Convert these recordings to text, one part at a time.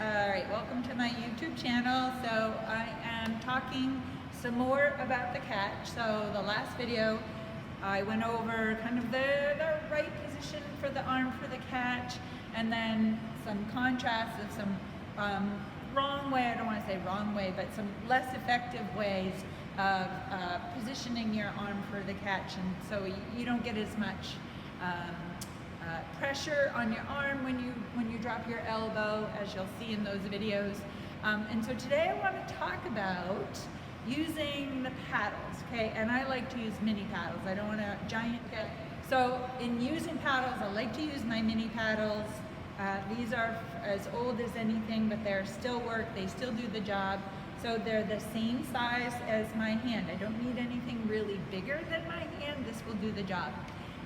Alright, welcome to my YouTube channel. So I am talking some more about the catch. So the last video I went over kind of the right position for the arm for the catch, and then some contrasts of some wrong way, I don't want to say wrong way, but some less effective ways of positioning your arm for the catch, and so you don't get as much pressure on your arm when you drop your elbow, as you'll see in those videos. And so today I want to talk about using the paddles, okay? And I like to use mini paddles. I don't want a giant pit. So in using paddles, I like to use my mini paddles. These are as old as anything, but they still work. They still do the job. So they're the same size as my hand. I don't need anything really bigger than my hand. This will do the job.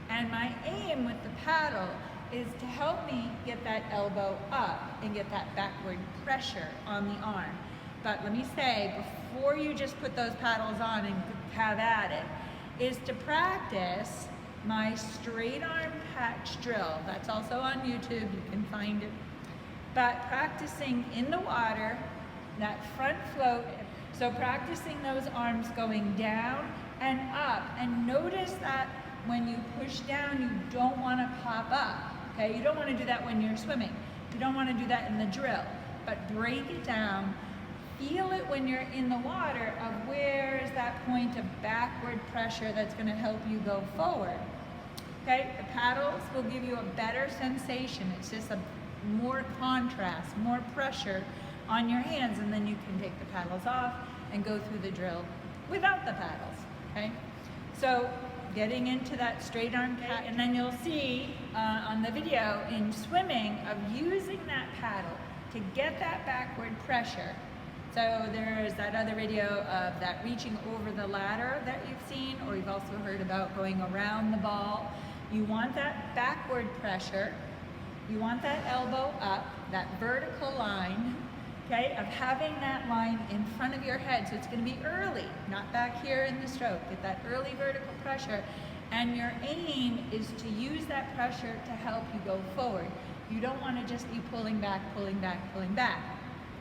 And my aim with the paddle is to help me get that elbow up and get that backward pressure on the arm. But let me say, before you just put those paddles on and have at it, is to practice my straight arm catch drill. That's also on YouTube, you can find it. But practicing in the water, that front float, so practicing those arms going down and up. And notice that when you push down, you don't want to pop up, okay? You don't want to do that when you're swimming. You don't want to do that in the drill, but break it down. Feel it when you're in the water of where is that point of backward pressure that's going to help you go forward, okay? The paddles will give you a better sensation. It's just a more contrast, more pressure on your hands, and then you can take the paddles off and go through the drill without the paddles, okay? So getting into that straight arm catch, and then you'll see on the video in swimming of using that paddle to get that backward pressure. So there's that other video of that reaching over the ladder that you've seen, or you've also heard about going around the ball. You want that backward pressure. You want that elbow up, that vertical line, okay, of having that line in front of your head. So it's going to be early, not back here in the stroke. Get that early vertical pressure. And your aim is to use that pressure to help you go forward. You don't want to just be pulling back, pulling back, pulling back.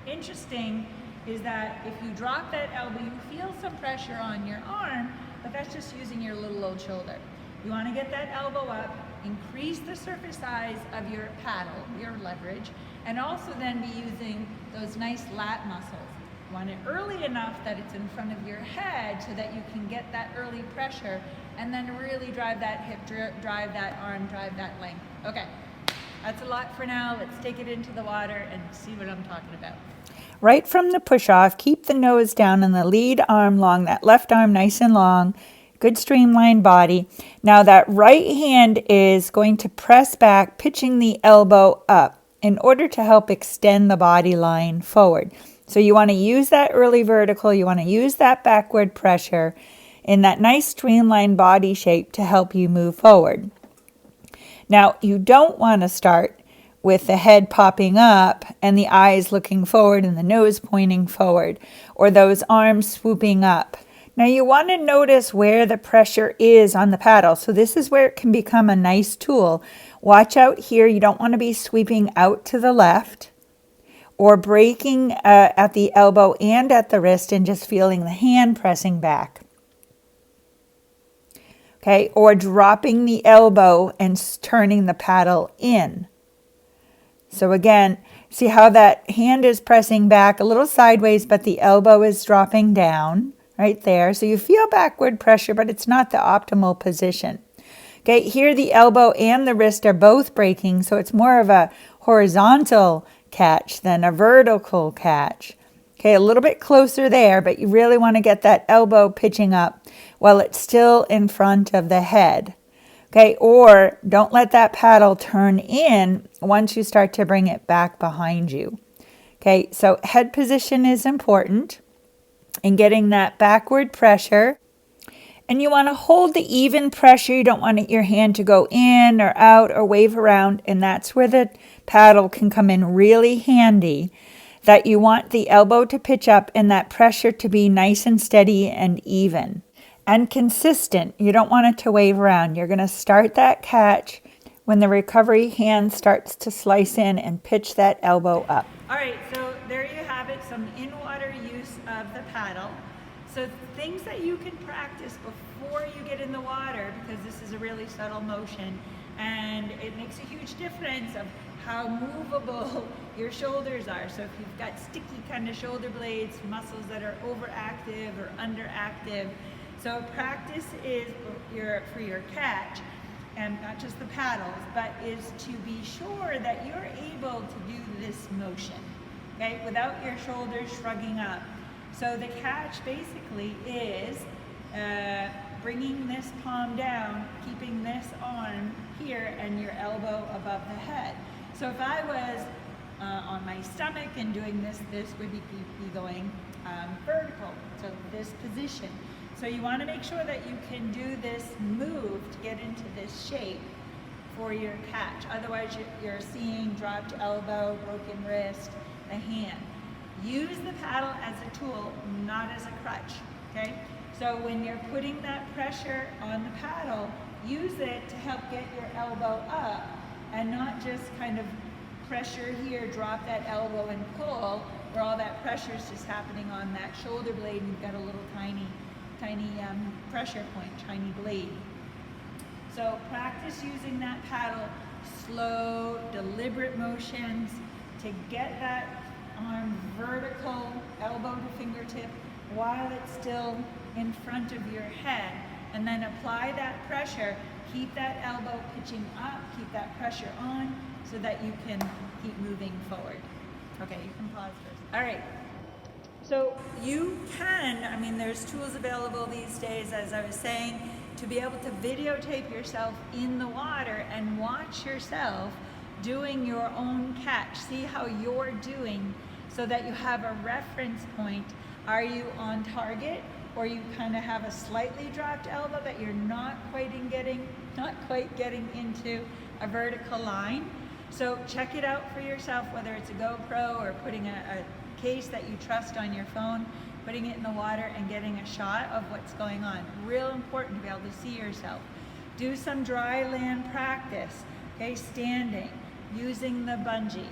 Interesting is that if you drop that elbow, you feel some pressure on your arm, but that's just using your little old shoulder. You want to get that elbow up, increase the surface size of your paddle, your leverage, and also then be using those nice lat muscles. You want it early enough that it's in front of your head so that you can get that early pressure and then really drive that hip, drive that arm, drive that length. Okay, that's a lot for now. Let's take it into the water and see what I'm talking about. Right from the push-off, keep the nose down and the lead arm long, that left arm nice and long, good streamlined body. Now that right hand is going to press back, pitching the elbow up in order to help extend the body line forward. So you want to use that early vertical, you want to use that backward pressure in that nice streamlined body shape to help you move forward. Now you don't want to start with the head popping up and the eyes looking forward and the nose pointing forward, or those arms swooping up. Now you want to notice where the pressure is on the paddle. So this is where it can become a nice tool. Watch out here. You don't want to be sweeping out to the left or breaking at the elbow and at the wrist and just feeling the hand pressing back. Okay, or dropping the elbow and turning the paddle in. So again, see how that hand is pressing back a little sideways, but the elbow is dropping down right there. So you feel backward pressure, but it's not the optimal position. Okay, here the elbow and the wrist are both breaking, so it's more of a horizontal catch than a vertical catch. Okay, a little bit closer there, but you really want to get that elbow pitching up while it's still in front of the head. Okay, or don't let that paddle turn in once you start to bring it back behind you. Okay, so head position is important in getting that backward pressure. And you want to hold the even pressure. You don't want your hand to go in or out or wave around. And that's where the paddle can come in really handy. That you want the elbow to pitch up and that pressure to be nice and steady and even. And consistent. You don't want it to wave around. You're going to start that catch when the recovery hand starts to slice in and pitch that elbow up. All right, so there you have it, some in-water use of the paddle. So things that you can practice before you get in the water, because this is a really subtle motion, and it makes a huge difference of how movable your shoulders are. So if you've got sticky kind of shoulder blades, muscles that are overactive or underactive. So practice is for your catch, and not just the paddles, but is to be sure that you're able to do this motion, okay, without your shoulders shrugging up. So the catch basically is bringing this palm down, keeping this arm here and your elbow above the head. So if I was on my stomach and doing this, this would be going vertical, so this position. So you want to make sure that you can do this move to get into this shape for your catch. Otherwise you're seeing dropped elbow, broken wrist, the hand. Use the paddle as a tool, not as a crutch, okay? So when you're putting that pressure on the paddle, use it to help get your elbow up and not just kind of pressure here, drop that elbow and pull, where all that pressure is just happening on that shoulder blade and you've got a little tiny pressure point, tiny blade. So practice using that paddle, slow, deliberate motions to get that arm vertical, elbow to fingertip, while it's still in front of your head. And then apply that pressure, keep that elbow pitching up, keep that pressure on so that you can keep moving forward. Okay, you can pause first. All right. So you can, there's tools available these days, as I was saying, to be able to videotape yourself in the water and watch yourself doing your own catch. See how you're doing so that you have a reference point. Are you on target, or you kind of have a slightly dropped elbow that you're not quite getting into a vertical line? So check it out for yourself, whether it's a GoPro or putting a case that you trust on your phone, putting it in the water and getting a shot of what's going on. Real important to be able to see yourself. Do some dry land practice, okay, standing, using the bungee.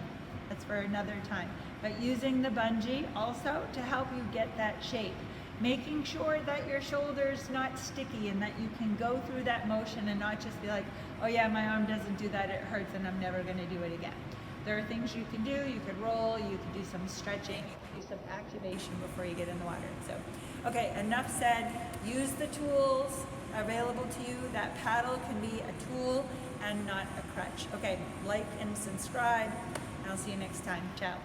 That's for another time. But using the bungee also to help you get that shape. Making sure that your shoulder's not sticky and that you can go through that motion and not just be like, oh yeah, my arm doesn't do that, it hurts and I'm never gonna do it again. There are things you can do. You could roll, you could do some stretching, you could do some activation before you get in the water. So, okay, enough said. Use the tools available to you. That paddle can be a tool and not a crutch. Okay, like and subscribe, and I'll see you next time. Ciao.